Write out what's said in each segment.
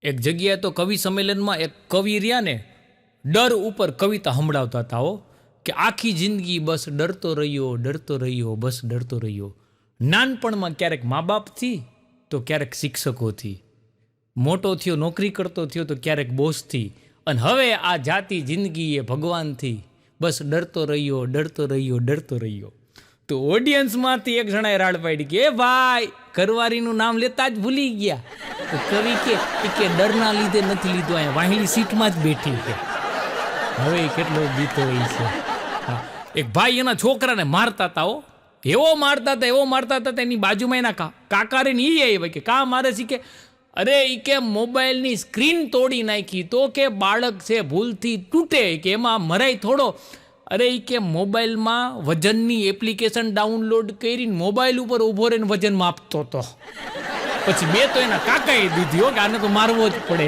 એક જગ્યાએ તો કવિ સંમેલનમાં એક કવિ રહ્યા ને ડર ઉપર કવિતા સંભળાવતા હતા હો કે આખી જિંદગી બસ ડરતો રહ્યો બસ ડરતો રહ્યો. નાનપણમાં ક્યારેક મા બાપથી તો ક્યારેક શિક્ષકોથી, મોટો થયો નોકરી કરતો થયો તો ક્યારેક બોસથી, અને હવે આ જાતિ જિંદગી એ ભગવાનથી બસ ડરતો રહ્યો. તો ઓડિયન્સમાંથી એક જણાએ રાડ પાડી કે એ ભાઈ ઘરવાળીનું નામ લેતા જ ભૂલી ગયા. તો કવિ કે ડરના લીધે નથી લીધો, અહીંયા વાહિલી સીટમાં જ બેઠી છે. હવે કેટલો બીતો હોય છે. હા, એક ભાઈ એના છોકરાને મારતા હતા હો, એવો મારતા હતા એની બાજુમાં એના કાકારે ને એ આવ્યા કે કા મારે છે કે અરે એ કે મોબાઈલની સ્ક્રીન તોડી નાખી. તો કે બાળક છે ભૂલથી તૂટે કે એમાં મરાય થોડો. અરે એ કે મોબાઈલમાં વજનની એપ્લિકેશન ડાઉનલોડ કરીને મોબાઈલ ઉપર ઊભો રહીને વજન માપતો હતો. પછી બે તો એના કાકાએ દીધી હો કે આને તો મારવો જ પડે.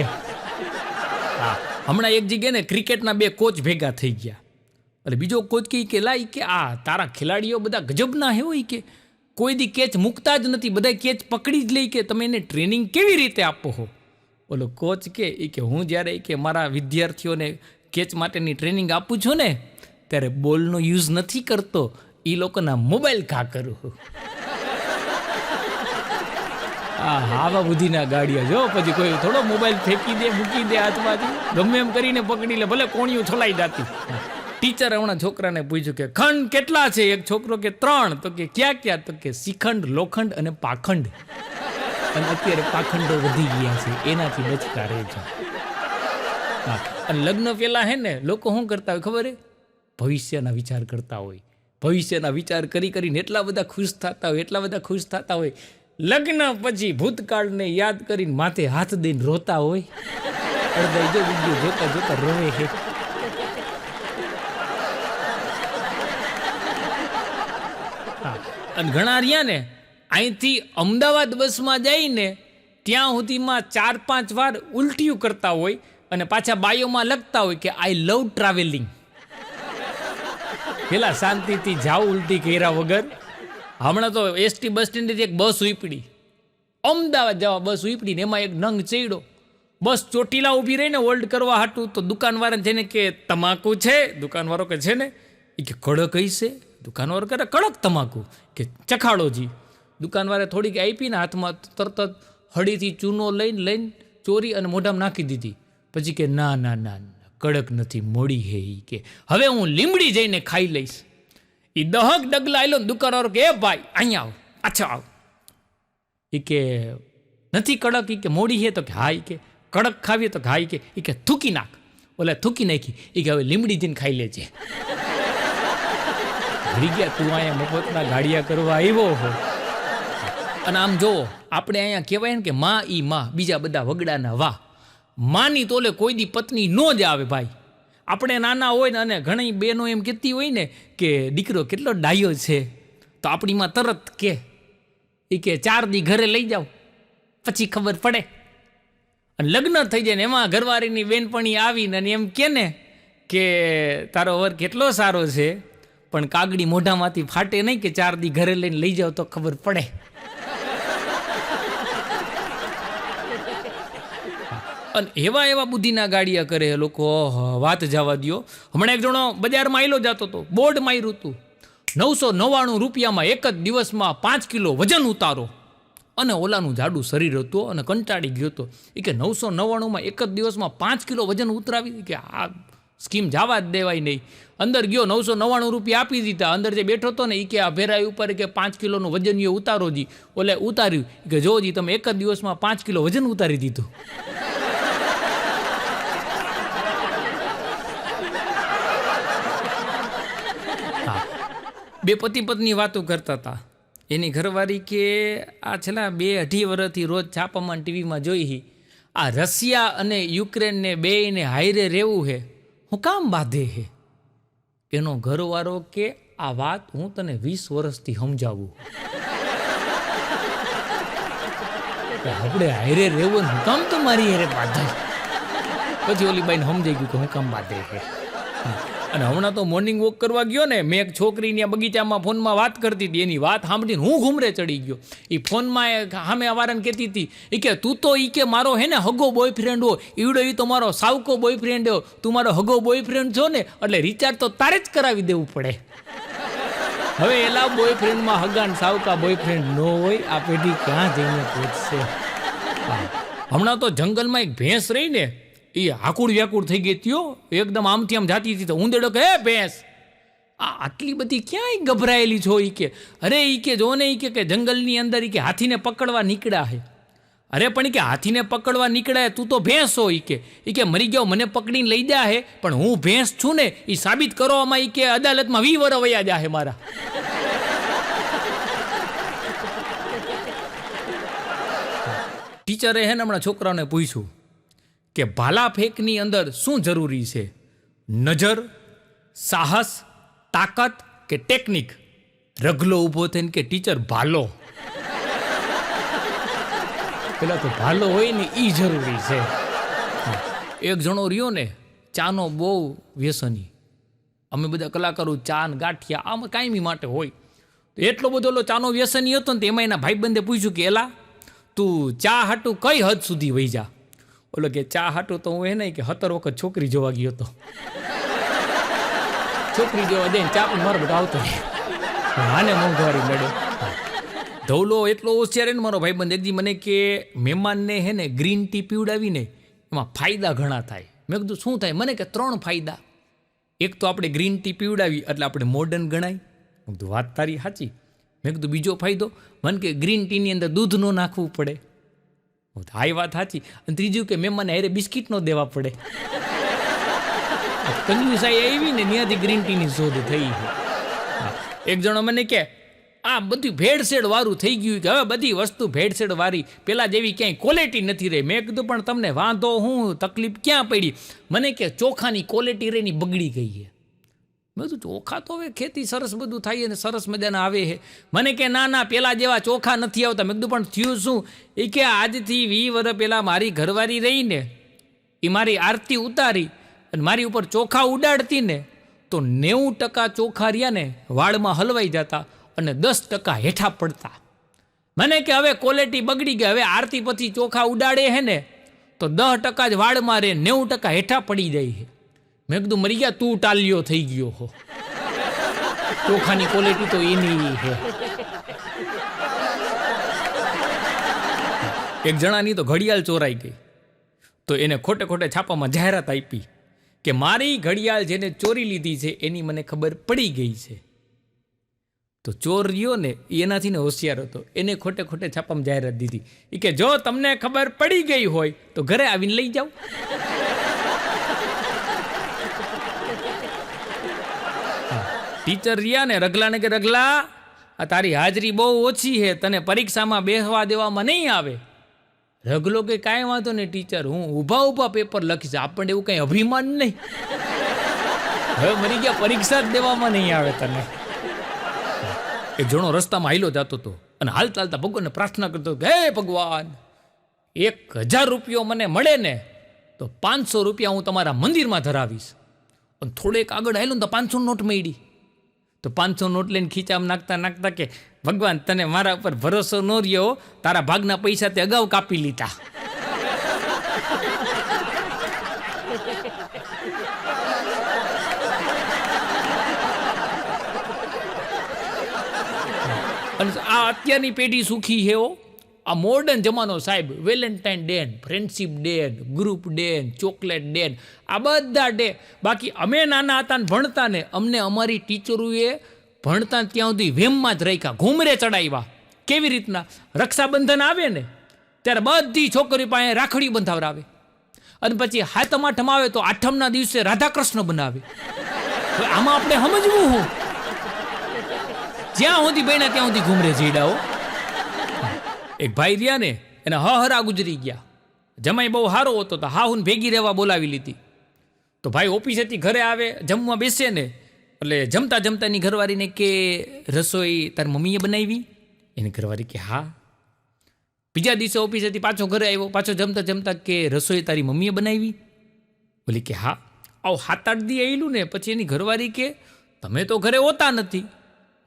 હા, હમણાં એક જગ્યાએ ને ક્રિકેટના બે કોચ ભેગા થઈ ગયા. એટલે બીજો કોચ કે લાઈ કે આ તારા ખેલાડીઓ બધા ગજબના હે હોય કે કોઈ દી કેચ મૂકતા જ નથી, બધા કેચ પકડી જ લે કે તમે એને ટ્રેનિંગ કેવી રીતે આપો હો? ઓલો કોચ કે હું જ્યારે કે મારા વિદ્યાર્થીઓને કેચ માટેની ટ્રેનિંગ આપું છું ને ત્યારે બોલનો યુઝ નથી કરતો, એ લોકોના મોબાઈલ ઘા કરું. આવા બુદ્ધિના ગાડિયા જો પછી કોઈ થોડો મોબાઈલ ફેંકી દે મૂકી દે હાથમાંથી, ગમે એમ કરીને પકડી લે, ભલે કોણિયું છલાઈ જાતી. ટીચર હમણાં છોકરાને પૂછ્યું કે ખંડ કેટલા છે? એક છોકરો કે 3. તો કે ક્યાં? તો કે શિખંડ, લોખંડ અને પાખંડ. અને અત્યારે પાખંડો વધી ગયા છે, એનાથી બચતા રહેજો. હા, અને લગ્ન પહેલાં હે ને લોકો શું કરતા હોય ખબર હે? ભવિષ્યના વિચાર કરતા હોય. ભવિષ્યના વિચાર કરીને એટલા બધા ખુશ થતા હોય, લગ્ન પછી ભૂતકાળને યાદ કરીને માથે હાથ દઈને રોતા હોય. અડધા જો વિડીયો જોતા રોવે છે. અને ઘણા રહ્યા ને અહીંથી અમદાવાદ બસમાં જઈને ત્યાં સુધીમાં 4-5 વાર ઉલટીયું કરતા હોય અને પાછા બાયોમાં લખતા હોય કે આઈ લવ ટ્રાવેલિંગ. પેલા શાંતિથી જાઓ ઉલટી કર્યા વગર. હમણાં તો એસટી બસ સ્ટેન્ડથી એક બસ ઉપડી, અમદાવાદ જવા બસ ઉપડી ને એમાં એક નંગ ચડ્યો. બસ ચોટીલા ઊભી રહીને હોલ્ડ કરવા હાટું તો દુકાનવાળા છે ને કે તમાકુ છે? દુકાનવાળો કે છે ને. એ કે કડક હશે? દુકાનવાળો કરે કડક તમાકુ. કે ચખાડોજી. દુકાનવાળે થોડીક આપીને હાથમાં તરત જ હળીથી ચૂનો લઈને ચોરી અને મોઢામાં નાખી દીધી. પછી કે ના કડક નથી, મોડી હે. ઈ કે હવે હું લીમડી જઈને ખાઈ લઈશ. એ દહક ડગલા આવેલો ને દુકાનવાળો કે એ ભાઈ અહીંયા આવ, પાછો આવ. એ કે નથી કડક? એ કે મોડી હે. તો કે હા. એ કે કડક ખાવીએ? તો હા. એ કે થૂકી નાખ. ઓલે થૂકી નાખી. એ કે હવે લીમડી જઈને ખાઈ લેજે. ભરી ગયા તું અહીંયા મફતના ગાડિયા કરવા આવ્યો હો. અને આમ જોવો આપણે અહીંયા કહેવાય ને કે માં ઈ માં, બીજા બધા વગડાના વાહ. માની તોલે કોઈ દી પત્ની નો જ આવે ભાઈ. આપણે નાના હોય ને અને ઘણી બહેનો એમ કહેતી હોય ને કે દીકરો કેટલો ડાયો છે, તો આપણી માં તરત કે એ કે 4 દી ઘરે લઈ જાઓ પછી ખબર પડે. અને લગ્ન થઈ જાય ને એમાં ઘરવાળીની બેનપણી આવીને અને એમ કે ને કે તારો વર કેટલો સારો છે, પણ કાગડી મોઢામાંથી ફાટે નહીં કે 4 દી ઘરે લઈને લઈ જાઓ તો ખબર પડે. અને એવા બુદ્ધિના ગાડિયા કરે લોકો, વાત જવા દ્યો. હમણાં એક જણો બજારમાં આયલો જતો હતો, બોર્ડ માર્યું હતું 999 રૂપિયામાં એક જ દિવસમાં 5 કિલો વજન ઉતારો. અને ઓલાનું જાડું શરીર હતું અને કંટાળી ગયો હતો. એ કે 999માં એક જ દિવસમાં 5 કિલો વજન ઉતરાવી, કે આ સ્કીમ જવા જ દેવાય નહીં. અંદર ગયો, 999 રૂપિયા આપી દીધા. અંદર જે બેઠો હતો ને એ કે આ ભેરાઈ ઉપર કે 5 કિલોનું વજન એ ઉતારો જી. ઓલે ઉતાર્યું કે જો જી તમે એક જ દિવસમાં 5 કિલો વજન ઉતારી દીધું. બે પતિ પત્ની વાતો કરતા હતા. એની ઘરવાળી કે આ છેલ્લા 2-2.5 વર્ષથી રોજ છાપામાં ટીવીમાં જોઈ આ રશિયા અને યુક્રેનને બેયને હાયરે રહેવું છે, હું કામ બાંધે છે? એનો ઘરવાળો કે આ વાત હું તને 20 વર્ષથી સમજાવું. આપણે હાયરે રહેવું હું કામ તો મારી હારે બાંધે? પછી ઓલી બાઈને સમજાઈ ગયું કે હું કામ બાંધે છે. અને હમણાં તો મોર્નિંગ વોક કરવા ગયો ને, મેં એક છોકરીની બગીચામાં ફોનમાં વાત કરતી હતી, એની વાત સાંભળીને હું ઘૂમરે ચડી ગયો. એ ફોનમાં સામે અવારાને કહેતી હતી, એ કે તું તો એ કે મારો હે ને હગો બોયફ્રેન્ડ હો, ઈવડો એ તો મારો સાવકો બોયફ્રેન્ડ હો, તું મારો હગો બોયફ્રેન્ડ છો ને એટલે રિચાર્જ તો તારે જ કરાવી દેવું પડે. હવે એલા બોયફ્રેન્ડમાં હગા ને સાવકા બોયફ્રેન્ડ ન હોય, આ પેઢી ક્યાં જઈને પહોંચશે? હમણાં તો જંગલમાં એક ભેંસ રહી ને, એ આકુડ વ્યાકુડ થઈ ગઈ ત્યો, એકદમ આમથી આમ જાતી હતી તો ઊંદેડો કે હે ભેંસ, આટલી બધી ક્યાંય ગભરાયેલી છો? ઈ કે અરે ઈ કે જો ને ઈ કે જંગલની અંદર ઈ કે હાથીને પકડવા નીકળ્યા હે. અરે પણ ઈ કે હાથીને પકડવા નીકળ્યા, તું તો ભેંસ હો. ઈ કે મરી ગયો મને પકડીને લઈ જા હે, પણ હું ભેંસ છું ને એ સાબિત કરવામાં ઈ કે અદાલતમાં 20 વર્ષ વયા જા હે મારા. ટીચરે હે ને હમણાં છોકરાઓને પૂછ્યું કે ભાલા ફેંકની અંદર શું જરૂરી છે? નજર, સાહસ, તાકાત કે ટેકનિક? રગલો ઊભો થઈને કે ટીચર ભાલો. પેલા તો ભાલો હોય ને એ જરૂરી છે. એક જણો રહ્યો ને, ચાનો બહુ વ્યસની. અમે બધા કલાકારો ચા ને ગાંઠિયા આમ કાયમી માટે હોય. એટલો બધો ચાનો વ્યસની હતો ને, એમાં એના ભાઈબંધે પૂછ્યું કે એલા તું ચા હાટું કઈ હદ સુધી વહી જા? ઓલો કે ચા હાટું તો હું એને કે 17 વખત છોકરી જોવા ગયો હતો. છોકરી જોવા દઈને ચા પણ મારો બધો આવતો આને મોંઘવારી લડે. ધવલો એટલો હોશિયાર ને મારો ભાઈબંધ, એકદી મને કે મહેમાનને હે ને ગ્રીન ટી પીવડાવીને એમાં ફાયદા ઘણા થાય. મેં કીધું શું થાય? મને કે 3 ફાયદા. એક તો આપણે ગ્રીન ટી પીવડાવી એટલે આપણે મોડર્ન ગણાય. મેં કીધું વાત તારી સાચી. મેં કીધું બીજો ફાયદો? મને કે ગ્રીન ટીની અંદર દૂધ ન નાખવું પડે. હા એ વાત સાચી. અને ત્રીજું કે મહેમાનને હારે બિસ્કિટ ન દેવા પડે. કંજુસાઈ આવી ને ત્યાંથી ગ્રીન ટીની શોધ થઈ. એક જણો મને કે આ બધું ભેળસેળ વાળું થઈ ગયું, કે હવે બધી વસ્તુ ભેળસેળ વાળી, પેલા જેવી ક્યાંય ક્વોલિટી નથી રહી. મેં કીધું પણ તમને વાંધો હું, તકલીફ ક્યાં પડી? મને કે ચોખાની ક્વોલિટી રહીની બગડી ગઈ છે. મેં કીધું ચોખા તો હવે ખેતી સરસ બધું થાય ને સરસ મજાના આવે છે. મને કે ના ના પેલા જેવા ચોખા નથી આવતા. મેં કીધું પણ થયું શું? એ કે આજથી 20 વર્ષ પહેલાં મારી ઘરવાળી રહીને એ મારી આરતી ઉતારી અને મારી ઉપર ચોખા ઉડાડતી ને તો 90% ચોખા રહ્યા ને વાળમાં હલવાઈ જતા અને 10% હેઠા પડતા. મને કે હવે ક્વોલિટી બગડી ગઈ, હવે આરતી પછી ચોખા ઉડાડે હે ને તો 10% જ વાળમાં રહે, 90% હેઠા પડી જાય છે. મેં કીધું મરી ગયા તું ટાલ્યો થઈ ગયો હો. ચોખાની ક્વોલિટી તો એની છે. એક જણાની તો ઘડિયાળ ચોરાઈ ગઈ તો એને ખોટે ખોટે છાપામાં જાહેરાત આપી કે મારી ઘડિયાળ જેને ચોરી લીધી છે એની મને ખબર પડી ગઈ છે. તો ચોર રહ્યો ને એનાથી ને હોશિયાર હતો, એને ખોટે ખોટે છાપામાં જાહેરાત દીધી એ કે જો તમને ખબર પડી ગઈ હોય તો ઘરે આવીને લઈ જાઓ. ટીચર રહ્યા ને રગલાને કે રગલા આ તારી હાજરી બહુ ઓછી છે, તને પરીક્ષામાં બેસવા દેવામાં નહીં આવે. રગલો કે કાંઈ વાંધો નહીં ટીચર, હું ઊભા ઊભા પેપર લખીશ, આપણને એવું કંઈ અભિમાન નહીં. હવે મરી ગયા પરીક્ષા જ દેવામાં નહીં આવે તને. એક જણો રસ્તામાં હાલ્યો જતો હતો અને હાલતા હાલતા ભગવાનને પ્રાર્થના કરતો કે હે ભગવાન, 1000 રૂપિયો મને મળે ને તો 500 રૂપિયા હું તમારા મંદિરમાં ધરાવીશ. અને થોડેક આગળ હાલ્યો ને તો 500 નોટ મળી. તો 500 નોટ લઈને ખીચામાં નાખતા નાખતા કે ભગવાન તને મારા ઉપર ભરોસો ન રહ્યો, તારા ભાગના પૈસા તે અગાઉ કાપી લીધા. અને આ અત્યારની પેઢી સુખી છે. આ મોડર્ન જમાનો સાહેબ, Valentine day, friendship day, group day, chocolate day, આ બધા ડે. બાકી અમે નાના હતા ને ભણતા ને અમને અમારી ટીચરોએ ભણતા ત્યાં સુધી વેમમાં જ રાખ્યા, ઘૂમરે ચડાવ્યા. કેવી રીતના? રક્ષાબંધન આવે ને ત્યારે બધી છોકરીઓ પાસે રાખડી બંધાવરાવે અને પછી હાતમ આઠમ આવે તો આઠમના દિવસે રાધાકૃષ્ણ બનાવે. આમાં આપણે સમજવું હું? જ્યાં સુધી બન્યા ત્યાં સુધી ઘૂમરે જીડાઓ. એક ભાઈ રહ્યા ને એને હરા ગુજરી ગયા. જમાઈ બહુ સારો હતો તો હાહુને ભેગી રહેવા બોલાવી લીધી. તો ભાઈ ઓફિસેથી ઘરે આવે, જમવા બેસે ને એટલે જમતા જમતાની ઘરવાળીને કે રસોઈ તારી મમ્મીએ બનાવી? એની ઘરવાળી કે હા. બીજા દિવસે ઓફિસેથી પાછો ઘરે આવ્યો, પાછો જમતા જમતા કે રસોઈ તારી મમ્મીએ બનાવી? બોલી કે હા. આવું 7-8 દી આવેલું ને પછી એની ઘરવાળી કે તમે તો ઘરે હોતા નથી,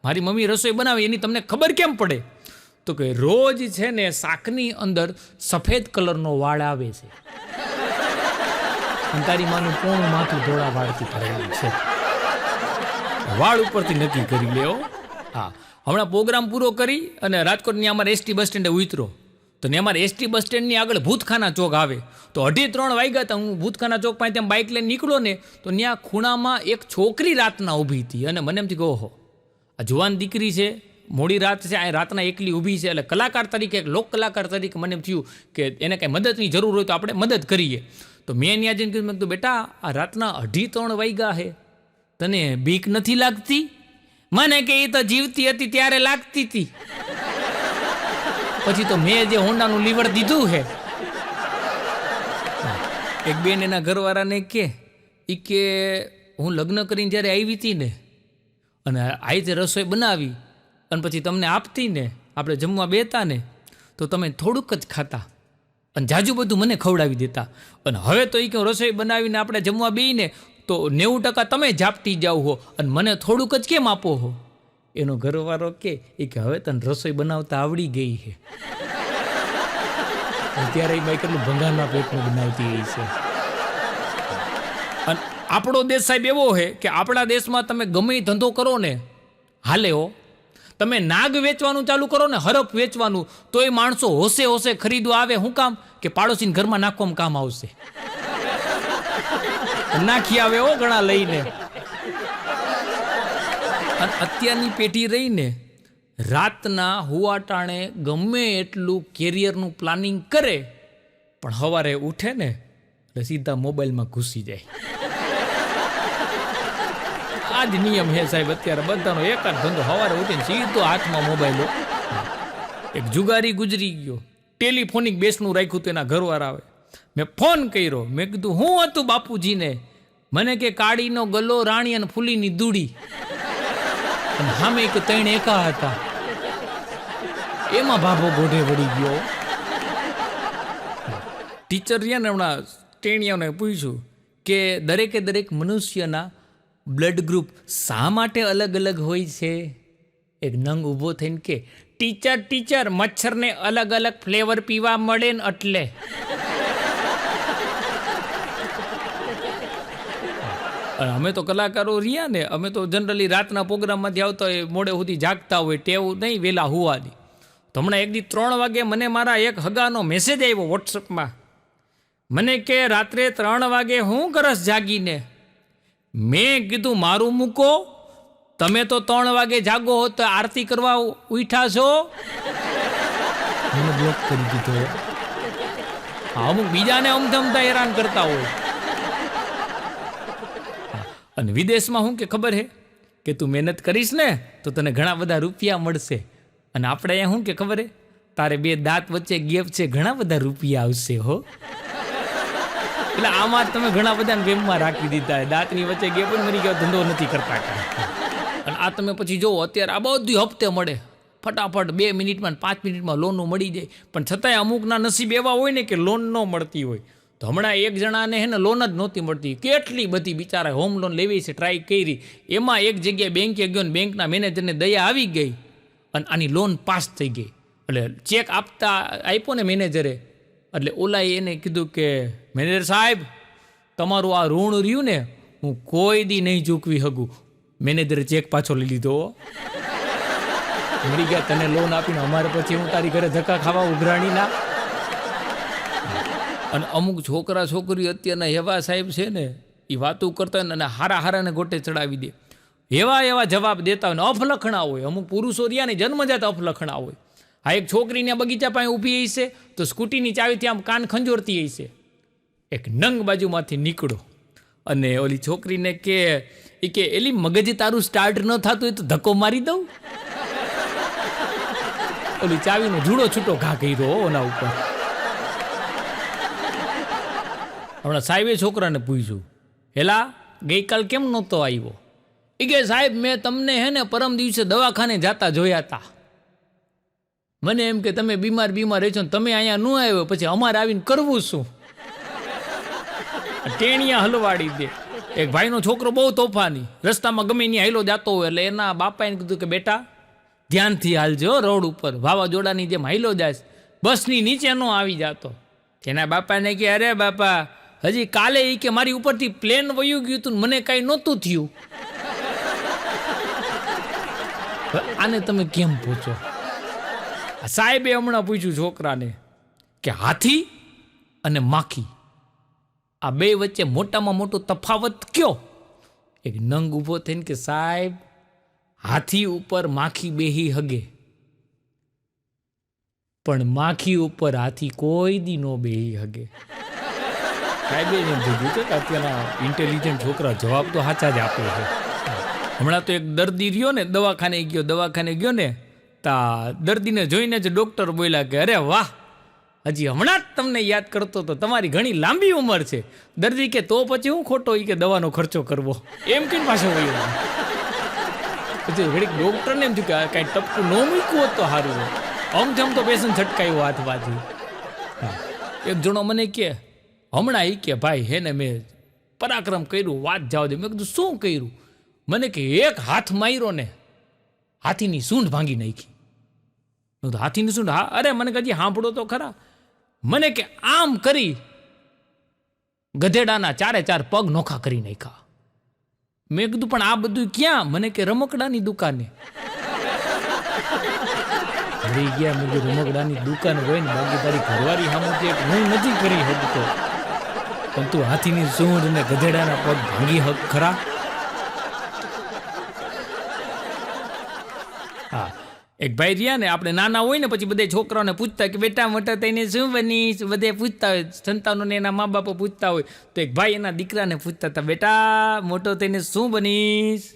મારી મમ્મી રસોઈ બનાવે એની તમને ખબર કેમ પડે? તો કે રોજ છે ને શાકની અંદર સફેદ કલરનો વાળ આવે છે અને તારી માનું પોણું માથું ધોળા વાળથી ભરેલું છે. વાળ ઉપરથી નક્કી કરી લેવો. હા, હમણાં પ્રોગ્રામ પૂરો કરી અને રાજકોટની અમારે એસટી બસ સ્ટેન્ડે ઉતરો તો ને અમારે એસટી બસ સ્ટેન્ડની આગળ ભૂતખાના ચોક આવે તો 2:30 વાગ્યા હતા. હું ભૂતખાના ચોક પાસે ત્યાં બાઇક લઈને નીકળ્યો ને તો ત્યાં ખૂણામાં એક છોકરી રાતના ઊભી હતી અને મને એમથી કહો હો આ જુવાન દીકરી છે, મોડી રાત છે, આ રાતના એકલી ઊભી છે. એટલે કલાકાર તરીકે, એક લોક કલાકાર તરીકે મને એમ થયું કે એને કાંઈ મદદની જરૂર હોય તો આપણે મદદ કરીએ. તો મેં ત્યાં જઈને કીધું, મેં કીધું બેટા આ રાતના 2:30 વાગ્યા છે, તને બીક નથી લાગતી? મને કે એ તો જીવતી હતી ત્યારે લાગતી હતી. પછી તો મેં જે હોન્ડાનું લીવર દીધું છે. એક બેન એના ઘરવાળાને કે હું લગ્ન કરીને જ્યારે આવી હતી ને અને આ રીતે રસોઈ બનાવી અને પછી તમને આપતી ને, આપણે જમવા બેતા ને તો તમે થોડુંક જ ખાતા અને જાજુ બધું મને ખવડાવી દેતા અને હવે તો એ કે રસોઈ બનાવીને આપણે જમવા બેઈને તો 90% તમે ઝાપટી જાવ હો અને મને થોડુંક જ કેમ આપો હો? એનો ઘરવાળો કે હવે તને રસોઈ બનાવતા આવડી ગઈ છે. ત્યારે એમાં કેટલું ભંગારના પેટનું બનાવતી હોય છે. અને આપણો દેશ સાહેબ એવો છે કે આપણા દેશમાં તમે ગમે એ ધંધો કરો ને હાલે હો. તમે નાગ વેચવાનું ચાલુ કરો ને, હરફ વેચવાનું, તો એ માણસો હોશે હોશે ખરીદવા આવે. શું કામ? કે પાડોશીને ઘરમાં નાખવામાં કામ આવશે. નાખી આવે હો ઘણા લઈને. અને અત્યારની પેઢી રહીને રાતના હુવાટાણે ગમે એટલું કેરિયરનું પ્લાનિંગ કરે પણ સવારે ઉઠે ને એટલે સીધા મોબાઈલમાં ઘૂસી જાય. આ જ નિયમ હે સાહેબ અત્યારે બધાનો. એક જ ધંધો, સવારે ઉઠીને સીધો હાથમાં મોબાઈલ. એક જુગારી ગુજરી ગયો, ટેલિફોનિક બેસનું રાખ્યું તો એના ઘરવાળા આવે. મેં ફોન કર્યો, મેં કીધું હું હતું બાપુજીને? મને કે કાળીનો ગલો, રાણી અને ફૂલીની દૂડી. અને સામે કે 3 એકા હતા. એમાં ભાભો ગોઢે વળી ગયો. ટીચર રહ્યા ને હમણાં ટેણિયાને પૂછ્યું કે દરેક મનુષ્યના બ્લડ ગ્રુપ શા માટે અલગ અલગ હોય છે? એક નંગ ઊભો થઈને કે ટીચર મચ્છરને અલગ અલગ ફ્લેવર પીવા મળે ને એટલે. અમે તો કલાકારો રહ્યા ને, અમે તો જનરલી રાતના પ્રોગ્રામમાંથી આવતા હોય, મોડે સુધી જાગતા હોય, ટેવું નહીં વહેલા હોવાની. તો હમણાં એક દી 3 વાગે મને મારા એક હગાનો મેસેજ આવ્યો વોટ્સઅપમાં. મને કે રાત્રે 3 વાગે હું કરસ જાગીને? મેં કીધું મારું મૂકો, તમે તો 3 વાગે જાગો હો તો આરતી કરવા ઉઠ્યા છો. મને બ્લોક કરી દીધો. અમુક બીજાને અમથમતા હેરાન કરતા હોય. અને વિદેશમાં શું કે ખબર હે કે તું મહેનત કરીશ ને તો તને ઘણા બધા રૂપિયા મળશે. અને આપણે અહીંયા શું કે ખબર હે, તારે 2 દાંત વચ્ચે ગેપ છે, ઘણા બધા રૂપિયા આવશે હો. એટલે આમાં તમે ઘણા બધાને વેમમાં રાખી દીધા. દાંતની વચ્ચે ગેપ પણ મરી ગયો, ધંધો નથી કરતા કાંઈ. અને આ તમે પછી જુઓ અત્યારે આ બધું હપ્તે મળે, ફટાફટ 2 મિનિટમાં 5 મિનિટમાં લોનો મળી જાય. પણ છતાંય અમુકના નસીબ એવા હોય ને કે લોન ન મળતી હોય. તો હમણાં એક જણાને હે ને લોન જ નહોતી મળતી. કેટલી બધી બિચારા હોમ લોન લેવી છે, ટ્રાય કરી. એમાં એક જગ્યાએ બેંકે ગયો ને બેંકના મેનેજરને દયા આવી ગઈ અને આની લોન પાસ થઈ ગઈ. એટલે ચેક આપ્યો ને મેનેજરે, એટલે ઓલાએ એને કીધું કે મેનેજર સાહેબ તમારું આ ઋણ રહ્યું ને હું કોઈ દી નહીં ચૂકવી શકું. મેનેજરે ચેક પાછો લઈ લીધો. મળી ગયા તને લોન આપીને, અમારે પછી હું તારી ઘરે ધક્કા ખાવા ઉઘરાણીના. અને અમુક છોકરા છોકરીઓ અત્યારના એવા સાહેબ છે ને, એ વાતું કરતા હોય અને હારાને ગોટે ચડાવી દે. એવા જવાબ દેતા હોય ને અફલખણા હોય. અમુક પુરુષો રહ્યા ને જન્મજાત અફલખણા હોય. આ એક છોકરીને બગીચા પાસે ઊભી હશે તો સ્કૂટીની ચાવીથી આમ કાન ખંજોરતી હશે. એક નંગ બાજુમાંથી નીકળો અને ઓલી છોકરીને કે એલી મગજ તારું સ્ટાર્ટ ન થતું હોય તો ધક્કો મારી દઉં. ઓલી ચાવીનો જુડો છૂટો ઘા કર્યો ઓના ઉપર. હમણાં સાહેબે છોકરાને પૂછ્યું, હેલા ગઈકાલ કેમ નહોતો આવ્યો? એ કે સાહેબ મેં તમને હે ને પરમ દિવસે દવાખાને જાતા જોયા હતા. મને એમ કે તમે બીમાર રહી છો ને તમે અહીંયા ન આવ્યો, પછી અમારે આવીને કરવું શું? ટેણિયા હલવાડી દે. એક ભાઈનો છોકરો બહુ તોફાની, રસ્તામાં ગમે ત્યાં હાઈલો જતો હોય એટલે એના બાપાએ કીધું કે બેટા ધ્યાનથી હાલજો, રોડ ઉપર વાવાઝોડાની જેમ હાઈલો જાય, બસની નીચે ન આવી જતો. એના બાપાને કે અરે બાપા, હજી કાલે એ કે મારી ઉપરથી પ્લેન વયું ગયું હતું, મને કાંઈ નહોતું થયું. આને તમે કેમ પૂછો? સાહેબે હમણાં પૂછ્યું છોકરાને કે હાથી અને માખી આ બે વચ્ચે મોટામાં મોટો તફાવત કયો? એક નંગ ઊભો થઈને કે સાહેબ, હાથી ઉપર માખી બેહી હગે, પણ માખી ઉપર હાથી કોઈ દી નો બેહી હગે. સાહેબે એમ કીધું કે અત્યારના ઇન્ટેલિજન્ટ છોકરા જવાબ તો સાચા જ આપે છે. હમણાં તો એક દર્દી રહ્યો ને, દવાખાને ગયો ને, તા દર્દીને જોઈને જ ડૉક્ટર બોલ્યા કે અરે વાહ, હજી હમણાં જ તમને યાદ કરતો તો, તમારી ઘણી લાંબી ઉંમર છે. દર્દી કે તો પછી હું ખોટો કે દવાનો ખર્ચો કરવો, એમ કઈ પાછો વયો. પછી ઘડીક ડૉક્ટરને એમ થયું કે કાંઈ ટપકું ન મૂક્યું હોત તો સારું હોય. આમ તો પેશન્ટ છટકાયું હાથમાંથી. એક જણો મને કે હમણાં એ કે ભાઈ હે ને મેં પરાક્રમ કર્યું, વાત જાવ દે. મેં કીધું શું કર્યું? મને કે એક હાથ માર્યો ને હાથીની સૂંઢ ભાંગી નાખી. હાથીની સૂંઢ? હા. અરે મને કદી સાંભળો તો ખરા. મને કે આમ કરી ગધેડાના 4 પગ નોખા કરી નાખ્યા. મેં કીધું પણ આ બધું ક્યાં? મને કે રમકડાની દુકાને. ઘરે ગયા. મેં કીધું રમકડાની દુકાન હોય ને, બાકી તારી ઘરવાળી સામે હું નથી કરી શકતો, પણ તું હાથીની સૂંઢ ને ગધેડાના પગ ભાંગી હક ખરા? હા. એક ભાઈ રહ્યા ને, આપણે નાના હોય ને પછી બધા છોકરાઓને પૂછતા કે બેટા મોટા થઈને શું બનીશ, બધે પૂછતા હોય, સંતાનોને એના મા બાપો પૂછતા હોય. તો એક ભાઈ એના દીકરાને પૂછતા હતા, બેટા મોટો થઈને શું બનીશ?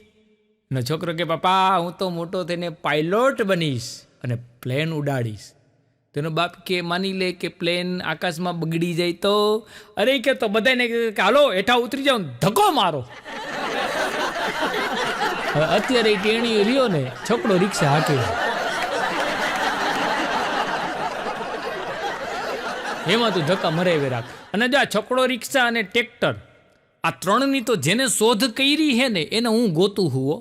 અને છોકરો કે પાપા હું તો મોટો થઈને પાયલોટ બનીશ અને પ્લેન ઉડાડીશ. તેનો બાપ કે માની લે કે પ્લેન આકાશમાં બગડી જાય તો? અરે કે તો બધાને કે હાલો હેઠા ઉતરી જાઓ, ધક્કો મારો. અત્યારે ટેણીઓ રહ્યો ને, છોકરો રિક્ષા હાકે. એમાં તું ધક્કા મરાવી રાખ. અને જો આ છકડો રિક્ષા અને ટ્રેક્ટર, આ ત્રણની તો જેને શોધ કરી છે ને એને હું ગોતું હુંઓ.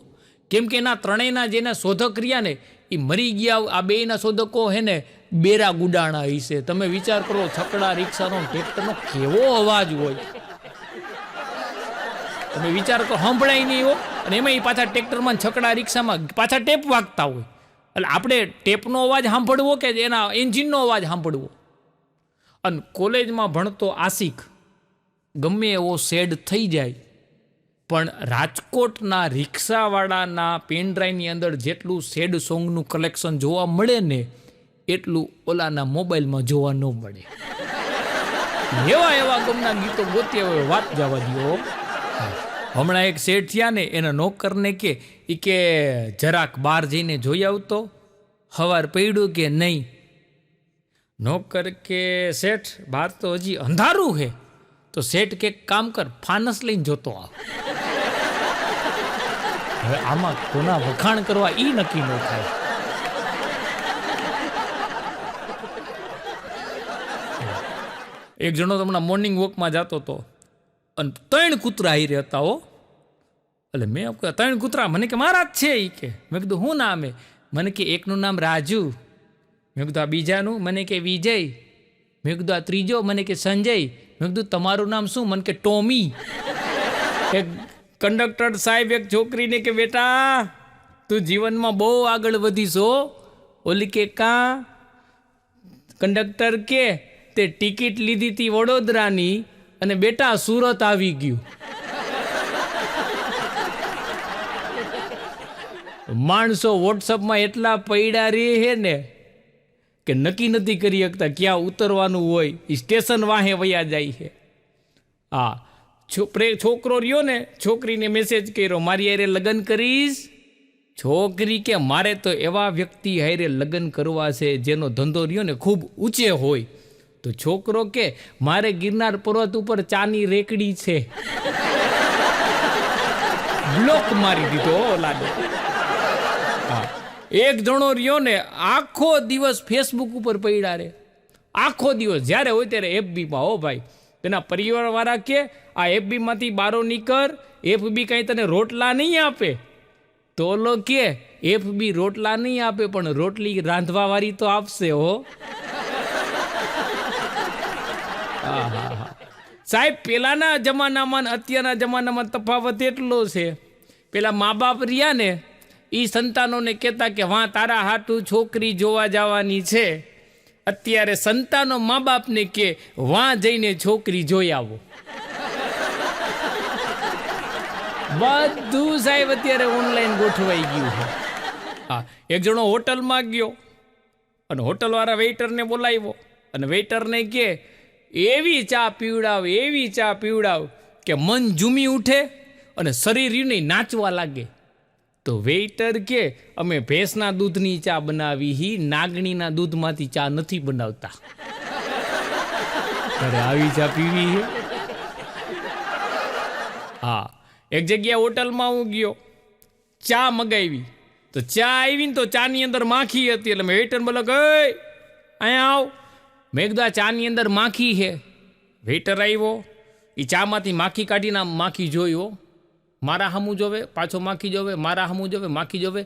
કેમ કે એના ત્રણેયના જેને શોધક રહ્યા ને એ મરી ગયા. આ બેયના શોધકો હે ને બેરા ગુડાણા હશે. તમે વિચાર કરો, છકડા રિક્ષાનો ટ્રેક્ટરનો કેવો અવાજ હોય. તમે વિચાર કરો, સંભળાય નહીં હો. અને એમાં એ પાછા ટ્રેક્ટરમાં છકડા રિક્ષામાં પાછા ટેપ વાગતા હોય. એટલે આપણે ટેપનો અવાજ સાંભળવો કે એના એન્જિનનો અવાજ સાંભળવો? અને કોલેજમાં ભણતો આશિક ગમે એવો સેડ થઈ જાય, પણ રાજકોટના રિક્ષાવાળાના પેનડ્રાઈવની અંદર જેટલું સેડ સોંગનું કલેક્શન જોવા મળે ને એટલું ઓલાના મોબાઈલમાં જોવા ન મળે. એવા ગમના ગીતો ગોતી હોય, વાત જવા દો. હમણાં એક સેટ થયા ને, એના નોકરને કે જરાક બહાર જઈને જોઈ આવતો, હવાર પડ્યું કે નહીં. નોકર કે શેઠ બહાર તો હજી અંધારું છે. તો શેઠ કે કામ કર, ફાનસ લઈને જોતો આવ. હવે આમાં કોના વખાણ કરવા ઈ નક્કી ન થાય. એક જણો તો હમણાં મોર્નિંગ વોકમાં જતો હતો અને 3 કૂતરા હારે હતા હો. એટલે મેં 3 કૂતરા? મને કે મારા જ છે. એ કે મેં કીધું શું નામ હે? મને કે એકનું નામ રાજુ. મેં કીધું આ બીજાનું? મને કે વિજય. મેં કીધું આ ત્રીજો? મને કે સંજય. મેં કીધું તમારું નામ શું? મને કે ટોમી. એક કંડક્ટર સાહેબ એક છોકરીને કે બેટા તું જીવનમાં બહુ આગળ વધીશો. ઓલી કે કાં? કંડક્ટર કે તે ટિકિટ લીધી હતી વડોદરાની અને બેટા સુરત આવી ગયું. માણસો વોટ્સઅપમાં એટલા પૈડા રહે છે ને કે નક્કી નથી કરી શકતા ક્યાં ઉતરવાનું હોય. સ્ટેશન વાહે વયા જાય છે. હા, છોકરો રહ્યો ને, છોકરીને મેસેજ કર્યો મારી હારે લગ્ન કરીશ? છોકરી કે મારે તો એવા વ્યક્તિ હારે લગ્ન કરવા છે જેનો ધંધો રહ્યો ને ખૂબ ઊંચે હોય. તો છોકરો કે મારે ગિરનાર પર્વત ઉપર ચાની રેકડી છે. બ્લોક મારી દીધો લાગે. હા, એક જણો રહ્યો ને આખો દિવસ ફેસબુક ઉપર પડ્યા રે. આખો દિવસ જ્યારે હોય ત્યારે FBમાં. હો ભાઈ, તેના પરિવારવાળા કે આ FBમાંથી બારો નીકળ, FB કાંઈ તને રોટલા નહીં આપે? તો ઓલો કે FB રોટલા નહીં આપે પણ રોટલી રાંધવાવાળી તો આપશે હો. સાહેબ, પેલાના જમાનામાં ને અત્યારના જમાનામાં તફાવત એટલો છે. પેલા મા બાપ રહ્યા ને એ સંતાનોને કહેતા કે વાં તારા હાટું છોકરી જોવા જવાની છે. અત્યારે સંતાનો મા બાપને કે વાં જઈને છોકરી જોઈ આવો. બધું સાહેબ અત્યારે ઓનલાઈન ગોઠવાઈ ગયું છે. હા, એક જણો હોટલમાં ગયો અને હોટલવાળા વેઇટરને બોલાવ્યો અને વેઇટરને કે એવી ચા પીવડાવ કે મન ઝૂમી ઉઠે અને શરીર નહીં નાચવા લાગે. તો વેઇટર કે અમે ભેંસના દૂધની ચા બનાવી, નાગણીના દૂધમાંથી ચા નથી બનાવતા. અરે આવી ચા પીવી છે? હા, એક જગ્યાએ હોટલમાં હું ગયો, ચા મગાવી તો ચા આવી ને તો ચાની અંદર માખી હતી. એટલે મેં વેઇટર બોલો કે અહીંયા આવ. મેં કીધું ચાની અંદર માખી છે. વેઇટર આવ્યો, એ ચામાંથી માખી કાઢીને માખી જોયો, મારા સામું જોવે, પાછો માખી જોવે, મારા સામું જોવે, માખી જોવે.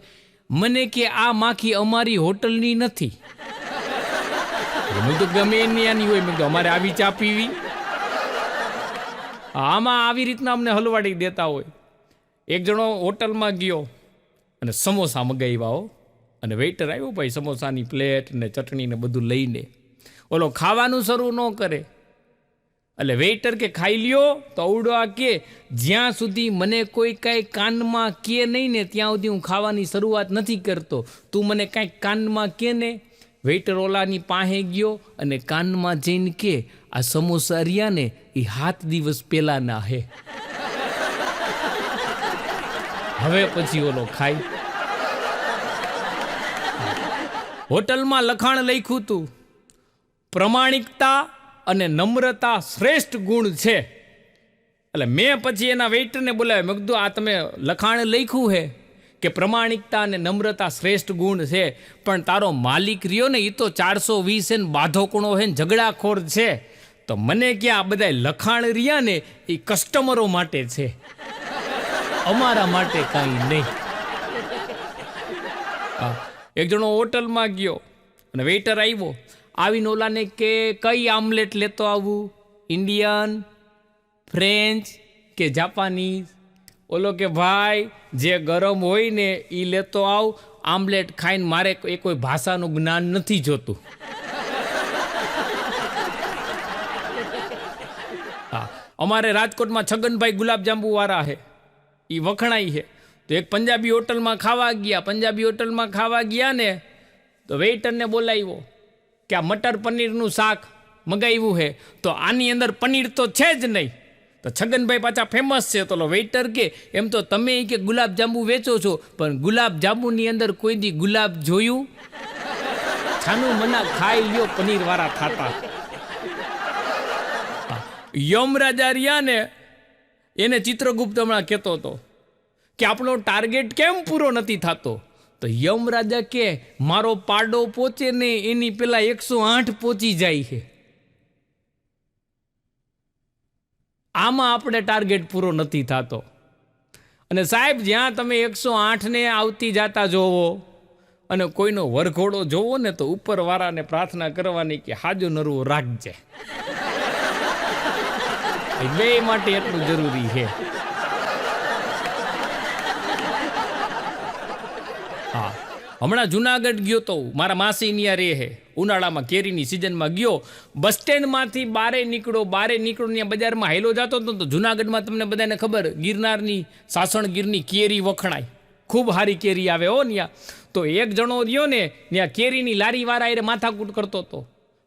મને કે આ માખી અમારી હોટલની નથી. મેં તો ગમે એની આની હોય, મેં તો અમારે આવી ચા પીવી. આમાં આવી રીતના અમને હલવાડી દેતા હોય. એક જણો હોટલમાં ગયો અને સમોસા મગાવ્યા અને વેઇટર આવ્યો ભાઈ સમોસાની પ્લેટ ને ચટણી ને બધું લઈને. ઓલો ખાવાનું શરૂ ન કરે એટલે વેઇટર કે ખાઈ લ્યો. તો અવડો આ કે જ્યાં સુધી મને કોઈ કાંઈ કાનમાં કે નહીં ને ત્યાં સુધી હું ખાવાની શરૂઆત નથી કરતો. તું મને કાંઈક કાનમાં કે ને. વેઇટર ઓલાની પાસે ગયો અને કાનમાં જઈને કે આ સમોસા રહ્યા ને એ 7 દિવસ પહેલાના હે. હવે પછી ઓલો ખાય. હોટલમાં લખાણ લખ્યું હતું પ્રમાણિકતા અને નમ્રતા શ્રેષ્ઠ ગુણ છે. એટલે મેં પછી એના વેઇટરને બોલાવ્યો. મેં કીધું આ તમે લખાણ લખ્યું છે કે પ્રમાણિકતા અને નમ્રતા શ્રેષ્ઠ ગુણ છે, પણ તારો માલિક રહ્યો ને એ તો 420 છે ને બાધોકણો છે ને ઝઘડાખોર છે. તો મને કે આ બધા લખાણ રહ્યા ને એ કસ્ટમરો માટે છે, અમારા માટે કાંઈ નહીં. એક જણો હોટલમાં ગયો અને વેઇટર આવ્યો. આવીને ઓલાને કે કઈ આમલેટ લેતો આવું, ઇન્ડિયન, ફ્રેન્ચ કે જાપાનીઝ? ઓલો કે ભાઈ જે ગરમ હોય ને એ લેતો આવ. આમલેટ ખાઈને મારે એ કોઈ ભાષાનું જ્ઞાન નથી જોતું. હા, અમારે રાજકોટમાં છગનભાઈ ગુલાબજાંબુ વાળા છે, એ વખણાય છે. તો એક પંજાબી હોટલમાં ખાવા ગયા ને તો વેઇટરને બોલાવ્યો કે આ મટર પનીરનું શાક મગાવ્યું છે, તો આની અંદર પનીર તો છે જ નહીં. તો છગનભાઈ પાછા ફેમસ છે. તો વેઇટર કે એમ તો તમે કે ગુલાબજાંબુ વેચો છો, પણ ગુલાબજાંબુની અંદર કોઈ દી ગુલાબ જોયું? છાનું મના ખાઈ લ્યો પનીરવાળા ખાતા. યમરાજા રહ્યા ને એને ચિત્રગુપ્ત હમણાં કહેતો હતો કે આપણો ટાર્ગેટ કેમ પૂરો નથી થતો? તો યમરાજા કે મારો પાડો પહોંચે ને એની પેલા 108 પહોંચી જાય છે. આમાં આપણે ટાર્ગેટ પૂરો નથી થતો. અને સાહેબ જ્યાં તમે 108 ને આવતી જાતા જોવો અને કોઈનો વરઘોડો જોવો ને તો ઉપરવાળાને પ્રાર્થના કરવાની કે હાજો નરવો રાખજે. બે માટે એટલું જરૂરી છે. હા, હમણાં જુનાગઢ ગયો તો મારા માસી ત્યાં રહે છે. ઉનાળામાં કેરીની સિઝનમાં ગયો. બસ સ્ટેન્ડમાંથી બારે નીકળો ત્યાં બજારમાં હેલો જતો હતો. તો જુનાગઢમાં તમને બધાને ખબર ગિરનારની સાસણ ગીરની કેરી વખણાય, ખૂબ સારી કેરી આવે હો ત્યાં. તો એક જણો રહ્યો ને ત્યાં કેરીની લારીવાળા એ માથાકૂટ કરતો હતો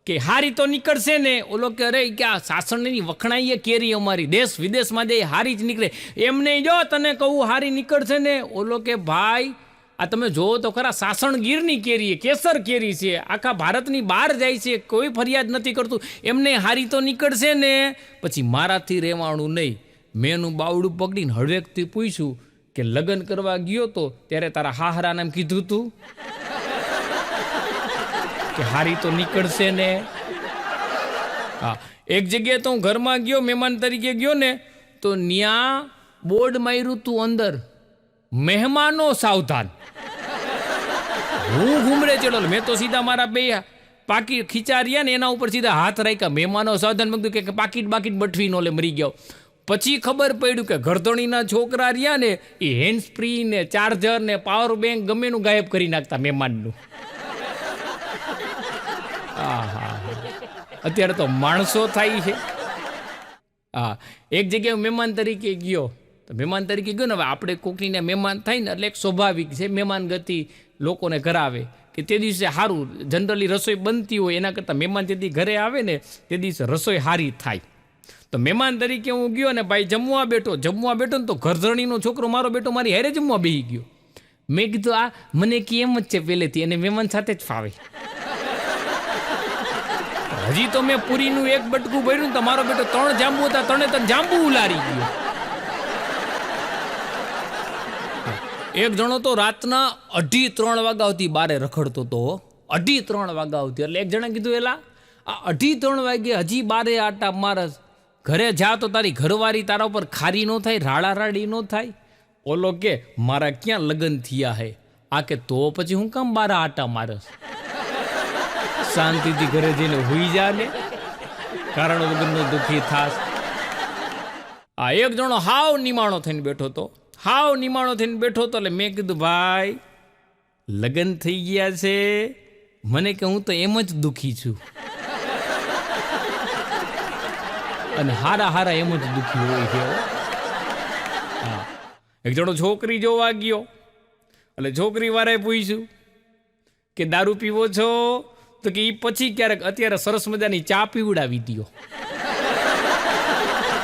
કે હારી તો નીકળશે ને. ઓલો કે અરે કે આ સાસણની વખણાઈએ કેરી અમારી દેશ વિદેશમાં જઈ હારી જ નીકળે. એમ નહીં, જો તને કહું હારી નીકળશે ને. ઓલો કે ભાઈ આ તમે જોવો તો ખરા, સાસણ ગીરની કેરી, કેસર કેરી છે, આખા ભારતની બહાર જાય છે, કોઈ ફરિયાદ નથી કરતું. એમને હારી તો નીકળશે ને. પછી મારાથી રહેવાનું નહીં. મેં એનું બાવડું પકડીને હળવેકથી પૂછ્યું કે લગ્ન કરવા ગયો તો ત્યારે તારા હાહરાને એમ કીધું તું કે હારી તો નીકળશે ને? હા, એક જગ્યાએ તો હું ઘરમાં ગયો, મહેમાન તરીકે ગયો ને, તો ન્યા બોર્ડ માર્યું તું અંદર, મહેમાનો સાવધાન. હું ઘૂમરે ચડો, મેં તો સીધા મારા બે પાકીટ ખીચા રહ્યા ને એના ઉપર સીધા હાથ રાખ્યા, મહેમાનો સાવધાન. મેં કીધું કે પાકીટ બટવી નો લે, મરી ગયો. પછી ખબર પડ્યું કે ઘરધણીના છોકરા રહ્યા ને એ હેન્ડ ફ્રી ને ચાર્જર ને પાવર બેંક ગમેનું ગાયબ કરી નાખતા મહેમાનનું. અત્યારે તો માણસો થાય છે. હા, એક જગ્યાએ મહેમાન તરીકે ગયો, તો મહેમાન તરીકે ગયો ને હવે આપણે કોકનીને મહેમાન થાય ને એટલે એક સ્વાભાવિક છે મહેમાન ગતિ લોકોને કરાવે કે તે દિવસે સારું જનરલી રસોઈ બનતી હોય એના કરતાં મહેમાન જેથી ઘરે આવે ને તે દિવસે રસોઈ સારી થાય. તો મહેમાન તરીકે હું ગયો ને ભાઈ જમવા બેઠો ને તો ઘરધણીનો છોકરો મારો બેટો મારી હારે જમવા બેસી ગયો. મેં કીધું આ મને કે એમ જ છે પહેલેથી, અને મહેમાન સાથે જ ફાવે. હજી તો મેં પૂરીનું એક બટકું ભર્યું તો મારો બેટો 3 જાંબુ હતા, 3 જાંબુ ઉલારી ગયો. એક જણો તો રાતના 2:30 વાગ્યા સુધી બારે રખડતો હતો, 2:30 વાગ્યા સુધી. એટલે એક જણે કીધું એલા આ 2:30 વાગે હજી બારે આટા મારસ, ઘરે જા તો તારી ઘરવાળી તારા ઉપર ખારી નો થાય, રાડારાડી નો થાય. ઓલો કે મારા ક્યાં લગ્ન થયા હે? આ કે તો પછી હું કામ બારા આટા મારસ? શાંતિથી ઘરે જઈને હુઈ જા ને, કારણ વગરનો દુઃખી થાસ. આ એક જણો હાવ નિમાણો થઈને બેઠો હતો, એટલે મેં કીધું ભાઈ લગ્ન થઈ ગયા છે? મને કે હું તો એમ જ દુઃખી છું. અને હારા એમ જ દુઃખી હોય છે. હા, એક જણો છોકરી જોવા ગયો, એટલે છોકરી વાળાએ પૂછ્યું કે દારૂ પીવો છો? તો કે એ પછી ક્યારેક, અત્યારે સરસ મજાની ચા પીવડાવી દો.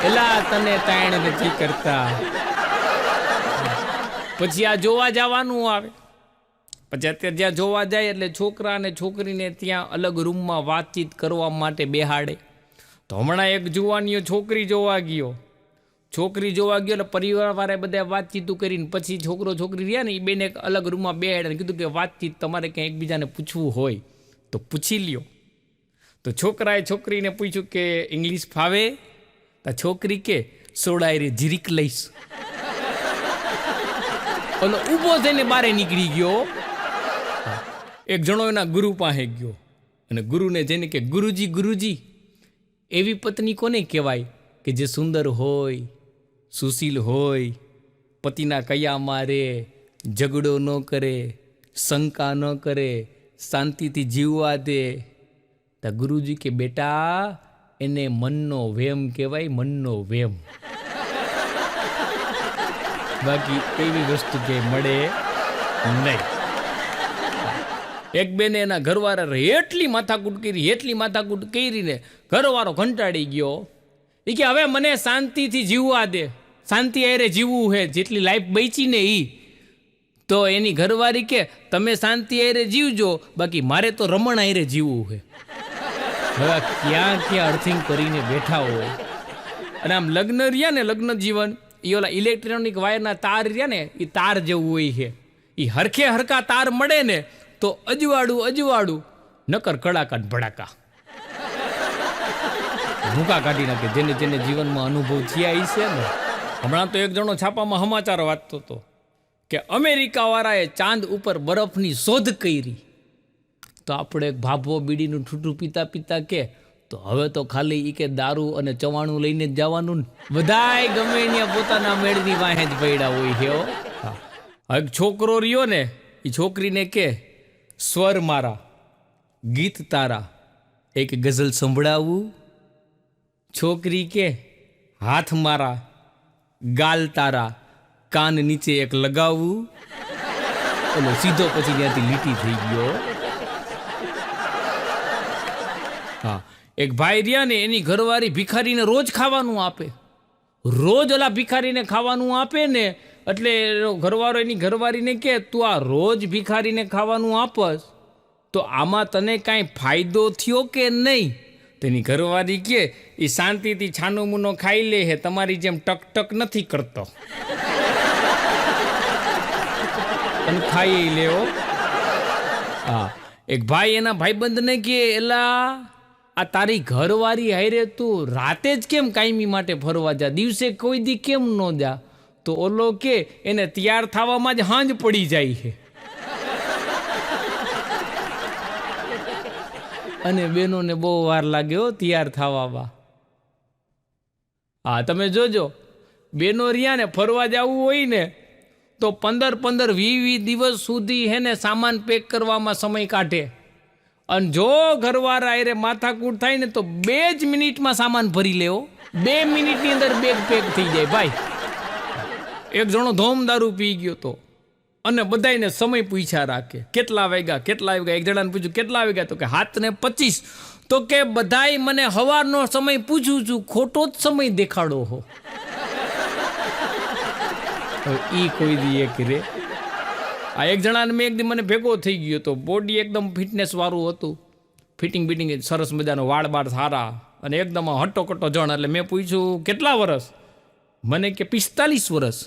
એલા તને તાણ નથી કરતા. પછી આ જોવા જવાનું આવે, પછી અત્યારે જ્યાં જોવા જાય એટલે છોકરા અને છોકરીને ત્યાં અલગ રૂમમાં વાતચીત કરવા માટે બેહાડે. તો હમણાં એક જુવાનીઓ છોકરી જોવા ગયો એટલે પરિવારવાળાએ બધા વાતચીતું કરીને પછી છોકરો છોકરી રહ્યા ને એ બેને એક અલગ રૂમમાં બેહાડે, કીધું કે વાતચીત તમારે ક્યાંય એકબીજાને પૂછવું હોય તો પૂછી લ્યો. તો છોકરાએ છોકરીને પૂછ્યું કે ઇંગ્લિશ ફાવે? તો છોકરી કે સોડાય રે જીરીક લઈશ. ઓલો ઊભો થઈને બારે નીકળી ગયો. એક જણો એના ગુરુ પાસે ગયો અને ગુરુને જઈને કે ગુરુજી એવી પત્ની કોને કહેવાય કે જે સુંદર હોય, સુશીલ હોય, પતિના કયા મારે, ઝઘડો ન કરે, શંકા ન કરે, શાંતિથી જીવવા દે? તો ગુરુજી કે બેટા એને મનનો વેમ કહેવાય, મનનો વેમ. બાકી એવી વસ્તુ કે મળે નહીં. એક બેને એના ઘરવાળા એટલી માથાકૂટ કરીને ઘરવાળો કંટાળી ગયો. એ કે હવે મને શાંતિથી જીવવા દે, શાંતિ હારે જીવવું છે, જેટલી લાઈફ બચી ને એ. તો એની ઘરવાળી કે તમે શાંતિ હારે જીવજો, બાકી મારે તો રમણ હારે જીવવું છે. હવે ક્યાં અર્થિંગ કરીને બેઠા હોય. અને આમ લગ્ન રહ્યા ને, લગ્ન જીવન એ ઓલા ઇલેક્ટ્રોનિક વાયરના તાર રહ્યા ને એ તાર જેવું હોય છે. એ હરખા તાર મળે ને તો અજવાળું નકર કડાકા ભડાકા ભૂકા કાઢી નાખે. જેને જીવનમાં અનુભવ થયા છે ને. હમણાં તો એક જણો છાપામાં સમાચાર વાંચતો હતો કે અમેરિકાવાળાએ ચાંદ ઉપર બરફની શોધ કરી. તો આપણે એક ભાભો બીડીનું ઠૂઠું પીતા કે તો હવે તો ખાલી ઈ કે દારૂ અને ચવાણું લઈને જ જવાનું ને. બધાય ગમે ત્યાં પોતાના મેળની વાહે જ પડ્યા હોય છે. એક છોકરો રહ્યો ને એ છોકરીને કે સ્વર મારા, ગીત તારા, એક ગઝલ સંભળાવું? છોકરી કે હાથ મારા, ગાલ તારા, કાન નીચે એક લગાવવું? ઓલો સીધો પછી ત્યાંથી લીટી થઈ ગયો. હા, એક ભાઈ રહ્યા ને એની ઘરવાળી ભિખારીને રોજ ખાવાનું આપે. રોજ ઓલા ભિખારીને ખાવાનું આપે ને એટલે ઘરવાળો એની ઘરવાળીને કે તું આ રોજ ભિખારીને ખાવાનું આપસ તો આમાં તને કાંઈ ફાયદો થયો કે નહીં? તેની ઘરવાળી કે એ શાંતિથી છાનો મૂનો ખાઈ લે હે, તમારી જેમ ટક નથી કરતો. અને ખાઈ લેવો. હા, એક ભાઈ એના ભાઈબંધને કે એલા આ તારી ઘરવાળી હારે તું રાતે જ કેમ કાયમી માટે ફરવા જા, દિવસે કોઈ દી કેમ ન જા? તો ઓલો કે એને તૈયાર થવામાં જ હાંજ પડી જાય છે. અને બહેનોને બહુ વાર લાગ્યો તૈયાર થવામાં. હા, તમે જોજો, બેનો રહ્યા ને ફરવા જવું હોય ને તો 15-20 દિવસ સુધી હે ને સામાન પેક કરવામાં સમય કાઢે. અને જો ઘરવાળા અરે માથાકૂટ થાય ને તો 2 જ મિનિટમાં સામાન ભરી લેવો. 2 મિનિટની અંદર બેગ પેક થઈ જાય ભાઈ. એક જણો ધોમ દારૂ પી ગયો તો અને બધાને સમય પૂછ્યા રાખે, કેટલા વાગ્યા. એક જણાને પૂછ્યું કેટલા વાગ્યા, તો કે 7:25. તો કે બધાય મને હવારનો સમય પૂછું છું, ખોટો જ સમય દેખાડો હો. ઈ કોઈ દી એક રે. આ એક જણાને મેં એક દી મને ભેગો થઈ ગયો તો, બોડી એકદમ ફિટનેસ વાળું હતું, ફિટિંગ સરસ મજાનો, વાળ બાળ સારા અને એકદમ હટ્ટો કટ્ટો જણ. એટલે મેં પૂછ્યું કેટલા વર્ષ? મને કે 45 વર્ષ.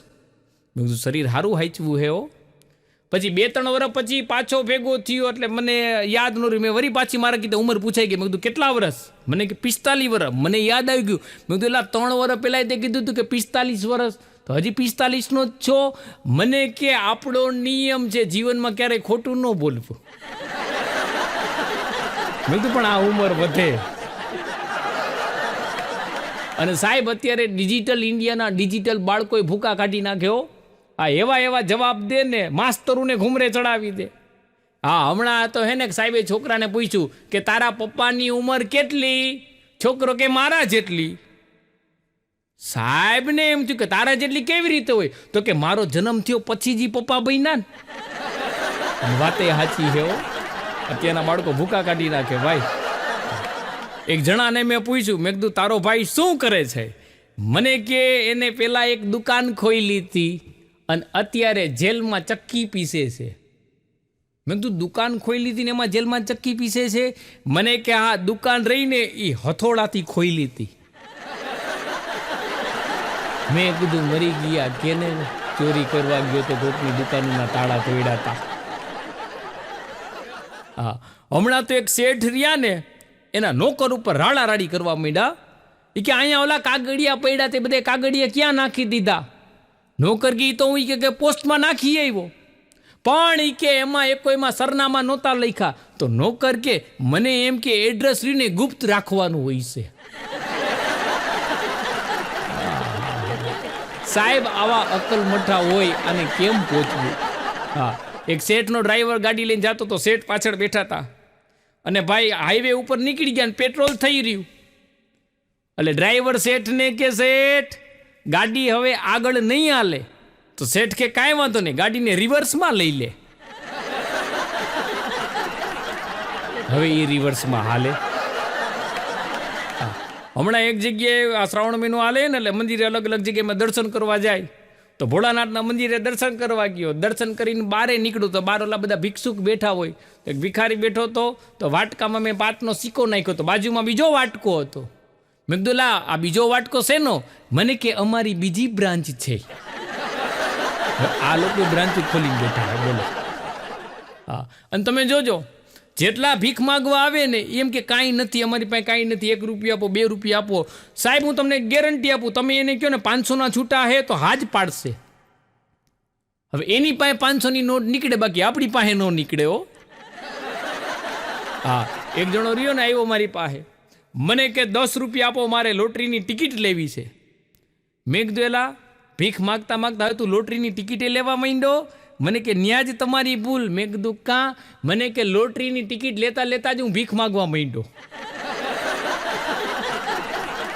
મેં કીધું શરીર સારું હાચવું હે હો. પછી 2-3 વર્ષ પછી પાછો ભેગો થયો એટલે મને યાદ ન રહ્યું. મેં વળી પાછી મારા કીધું ઉંમર પૂછાઈ ગઈ. મેં કીધું કેટલા વર્ષ? મને કે 45 વર્ષ. મને યાદ આવી ગયું. મેં કીધું એટલે 3 વર્ષ પહેલાં તે કીધું હતું કે 45 વર્ષ, તો હજી 45નો જ છો. મને કે આપણો નિયમ છે જીવનમાં ક્યારેય ખોટું ન બોલવું. મેં કીધું પણ આ ઉંમર વધે. અને સાહેબ અત્યારે ડિજિટલ ઇન્ડિયાના ડિજિટલ બાળકોએ ભૂકા કાઢી નાખ્યો. આ એવા જવાબ દે ને માસ્તરોને ઘૂમરે ચડાવી દે. હા, હમણાં તો હે ને સાહેબે છોકરાને પૂછ્યું કે તારા પપ્પાની ઉંમર કેટલી? છોકરો કે મારા જેટલી. સાહેબને એમ થયું કે તારા જેટલી કેવી રીતે હોય? તો કે મારો જન્મ થયો પછી જ પપ્પા બન્યા ને. વાતે સાચી છે હો. અત્યારના બાળકો ભૂકા કાઢી નાખે ભાઈ. એક જણાને મેં પૂછ્યું, મેં કીધું તારો ભાઈ શું કરે છે? મને કે એને પેલા એક દુકાન ખોલી હતી અને અત્યારે જેલમાં ચક્કી પીસે છે. મેં કીધું દુકાન ખોલી હતી ને એમાં જેલમાં ચક્કી પીસે છે? મને કે હા, દુકાન રહીને એ હથોડાથી ખોલી હતી. મેં કીધું મરી ગયા કેને ચોરી કરવા ગયો તો કોકની દુકાનના તાળા તોડ્યા હતા. હા, હમણાં તો એક શેઠ રહ્યા ને એના નોકર ઉપર રાડારાડી કરવા માંડ્યા. એ કે અહીંયા ઓલા કાગળિયા પડ્યા તે બધે કાગળિયા ક્યાં નાખી દીધા? નોકર કી તો હું કે પોસ્ટમાં નાખી આવ્યો, પણ એ કે એમાં સરનામા નહોતા લખ્યા. તો નોકર કે મને એમ કે એડ્રેસ રીને ગુપ્ત રાખવાનું હોય છે. સાહેબ આવા અકલ મઠા હોય અને કેમ પહોંચવું? હા, એક શેઠનો ડ્રાઈવર ગાડી લઈને જતો તો શેઠ પાછળ બેઠા હતા અને ભાઈ હાઈવે ઉપર નીકળી ગયા ને પેટ્રોલ થઈ રહ્યું. એટલે ડ્રાઈવર શેઠને કે શેઠ ગાડી હવે આગળ નહીં હાલે. તો શેઠ કે કાંઈ વાંધો નહીં, ગાડીને રિવર્સમાં લઈ લે. હવે એ રિવર્સમાં હાલે. હમણાં એક જગ્યાએ આ શ્રાવણ મહિનો હાલે ને એટલે મંદિરે અલગ અલગ જગ્યામાં દર્શન કરવા જાય. તો ભોળાનાથના મંદિરે દર્શન કરવા ગયો. દર્શન કરીને બારે નીકળ્યું તો બાર ઓલા બધા ભિક્ષુક બેઠા હોય. એક ભિખારી બેઠો હતો તો વાટકામાં મેં 5નો સિક્કો નાખ્યો તો બાજુમાં બીજો વાટકો હતો. મેં કીધું લા આ બીજો વાટકો શેનો? મને કે અમારી બીજી બ્રાન્ચ છે. આ લોકો બ્રાન્ચ ખોલીને બેઠા હોય બોલો. હા, અને તમે જોજો જેટલા ભીખ માગવા આવે ને એમ કે કાંઈ નથી, અમારી પાસે કાંઈ નથી, 1 રૂપિયા આપો, 2 રૂપિયા આપો. સાહેબ હું તમને ગેરંટી આપું, તમે એને કહો ને 500ના છૂટા હે તો હાજ પાડશે. હવે એની પાસે 500ની નોટ નીકળે, બાકી આપણી પાસે ન નીકળે હો. હા, એક જણો રહ્યો ને આવ્યો મારી પાસે, મને કે 10 રૂપિયા આપો, મારે લોટરીની ટિકિટ લેવી છે. મેં કીધું એલા ભીખ માગતા માગતા હવે તું લોટરીની ટિકિટે લેવા માંડ્યો? મને કે ન્યા જ તમારી ભૂલ. મેં કીધું કાં? મને કે લોટરીની ટિકિટ લેતા લેતા જ હું ભીખ માગવા માંડ્યો.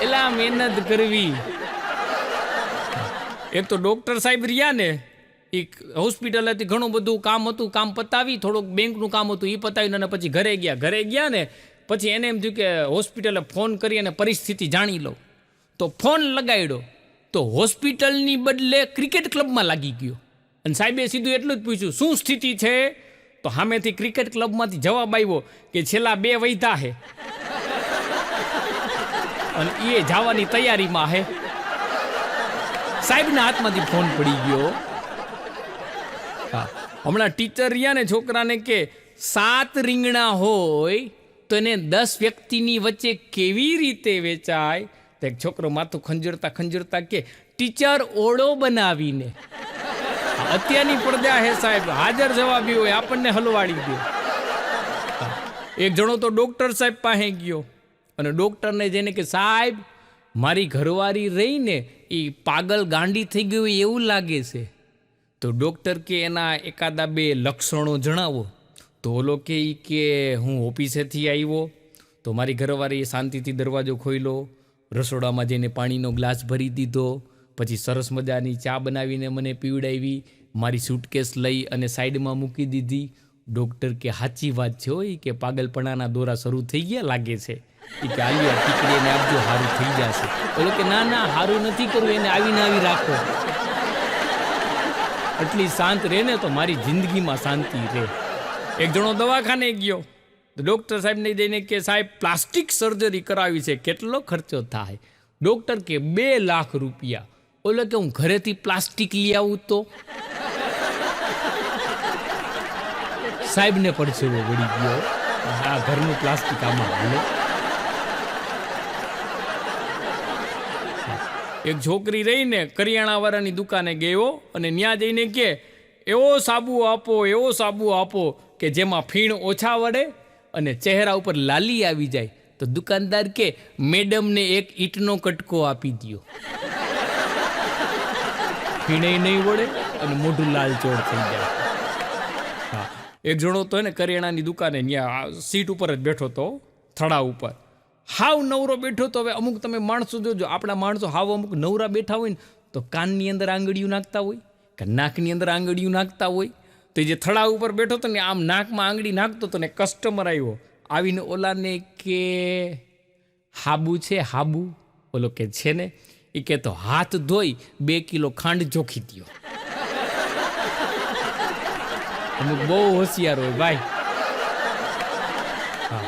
એલા મહેનત કરવી. એક તો ડૉક્ટર સાહેબ રહ્યા ને, એક હોસ્પિટલ હતી, ઘણું બધું કામ હતું, કામ પતાવી, થોડુંક બેંકનું કામ હતું એ પતાવીને અને પછી ઘરે ગયા ને પછી એને એમ થયું કે હોસ્પિટલે ફોન કરી અને પરિસ્થિતિ જાણી લો. તો ફોન લગાડ્યો તો હોસ્પિટલની બદલે ક્રિકેટ ક્લબમાં લાગી ગયો. અને સાહેબે સીધું એટલું જ પૂછ્યું શું સ્થિતિ છે? તો સામેથી ક્રિકેટ ક્લબમાંથી જવાબ આવ્યો કે છેલ્લા 2 વૈધા છે અને એ જવાની તૈયારીમાં છે. સાહેબના હાથમાંથી ફોન પડી ગયો. હા, હમણાં ટીચર રહ્યા ને છોકરાને કે 7 રીંગણા હોય તો એને 10 વ્યક્તિની વચ્ચે કેવી રીતે વેચાય? તો એક છોકરો માથું ખંજરતા કે ટીચર ઓળો બનાવીને. અત્યારની પડદા હે સાહેબ, હાજર જવાબી હોય, આપણને હલવાડી દે. એક જણો તો ડૉક્ટર સાહેબ પાસે ગયો અને ડૉક્ટરને જઈને કે સાહેબ મારી ઘરવાળી રહીને એ પાગલ ગાંડી થઈ ગઈ હોય એવું લાગે છે. તો ડૉક્ટર કે એના એકાદા બે લક્ષણો જણાવો. તો ઓલો કે હું ઓફિસેથી આવ્યો તો મારી ઘરવાળીએ શાંતિથી દરવાજો ખોલ્યો, રસોડામાં જઈને પાણીનો ગ્લાસ ભરી દીધો, પછી સરસ મજાની ચા બનાવીને મને પીવડાવી, મારી સૂટકેસ લઈ અને સાઈડમાં મૂકી દીધી. ડૉક્ટર કે સાચી વાત છે હોય કે પાગલપણાના દોરા શરૂ થઈ ગયા લાગે છે. એ કે આલિયા ટીકડીને આપજો, સારું થઈ જશે. ઓલો કે ના ના સારું નથી કરવું, એને આવીને આવી રાખો. એટલી શાંત રહે ને તો મારી જિંદગીમાં શાંતિ રહે. એક જણો દવાખાને ગયો તો ડૉક્ટર સાહેબને જઈને કે સાહેબ પ્લાસ્ટિક સર્જરી કરાવી છે, કેટલો ખર્ચો થાય? ડૉક્ટર કે 2 લાખ રૂપિયા. ઓલો કે હું ઘરેથી પ્લાસ્ટિક લઈ આવું તો? સાહેબને પડછેવો વળી ગયો, આ ઘરનું પ્લાસ્ટિક આમાં હાલે. એક છોકરી રહીને કરિયાણાવાળાની દુકાને ગયો અને ત્યાં જઈને કે એવો સાબુ આપો, એવો સાબુ આપો કે જેમાં ફીણ ઓછા વળે અને ચહેરા ઉપર લાલી આવી જાય. તો દુકાનદાર કે મેડમને એક ઈંટનો કટકો આપી દો, ફીણે નહીં વળે અને મોઢું લાલચોળ થઈ જાય. હા, એક જણો તો ને કરિયાણાની દુકાને ત્યાં સીટ ઉપર જ બેઠો હતો, થડા ઉપર હાવ નવરો બેઠો. તો હવે અમુક તમે માણસો જોજો, આપણા માણસો હાવ અમુક નવરા બેઠા હોય ને તો કાનની અંદર આંગળીઓ નાખતા હોય કે નાકની અંદર આંગળીઓ નાખતા હોય. તો જે થડા ઉપર બેઠો હતો ને આમ નાકમાં આંગળી નાખતો હતો ને કસ્ટમર આવ્યો, આવીને ઓલાને કે હાબુ છે હાબુ? ઓલો કે છે ને. એ કે તો હાથ ધોઈ 2 કિલો ખાંડ જોખી દો. અમુક બહુ હોશિયાર હોય ભાઈ. હા,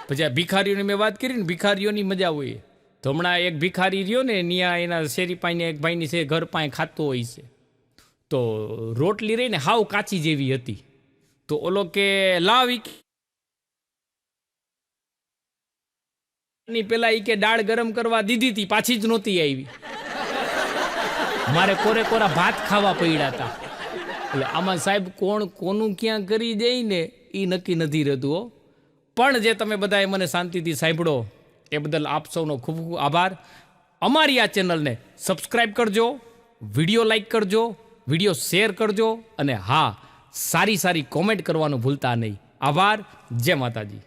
પછી આ ભિખારીઓની મેં વાત કરી ને, ભિખારીઓની મજા હોય. તો હમણાં એક ભિખારી રહ્યો ને ત્યાં એના શેરી પાઈને એક ભાઈની છે ઘર પાસે ખાતો હોય છે. તો રોટલી રહીને હાવ કાચી જેવી હતી. તો ઓલો કે લાવ ની પેલા ઈ કે દાળ ગરમ કરવા દીધી હતી, પાછી જ નહોતી આવી. મારે કોરે કોરા ભાત ખાવા પડ્યા હતા. એટલે આમાં સાહેબ કોણ કોનું ક્યાં કરી જાય ને એ નક્કી નથી રહેતું હો. પણ જે તમે બધાએ મને શાંતિથી સાંભળો એ બદલ આપ સૌનો ખૂબ ખૂબ આભાર. અમારી આ ચેનલને સબસ્ક્રાઈબ કરજો, વિડીયો લાઈક કરજો, વિડીયો શેર કરજો અને હા, સારી સારી કોમેન્ટ કરવાનું ભૂલતા નહીં. આભાર. જય માતાજી.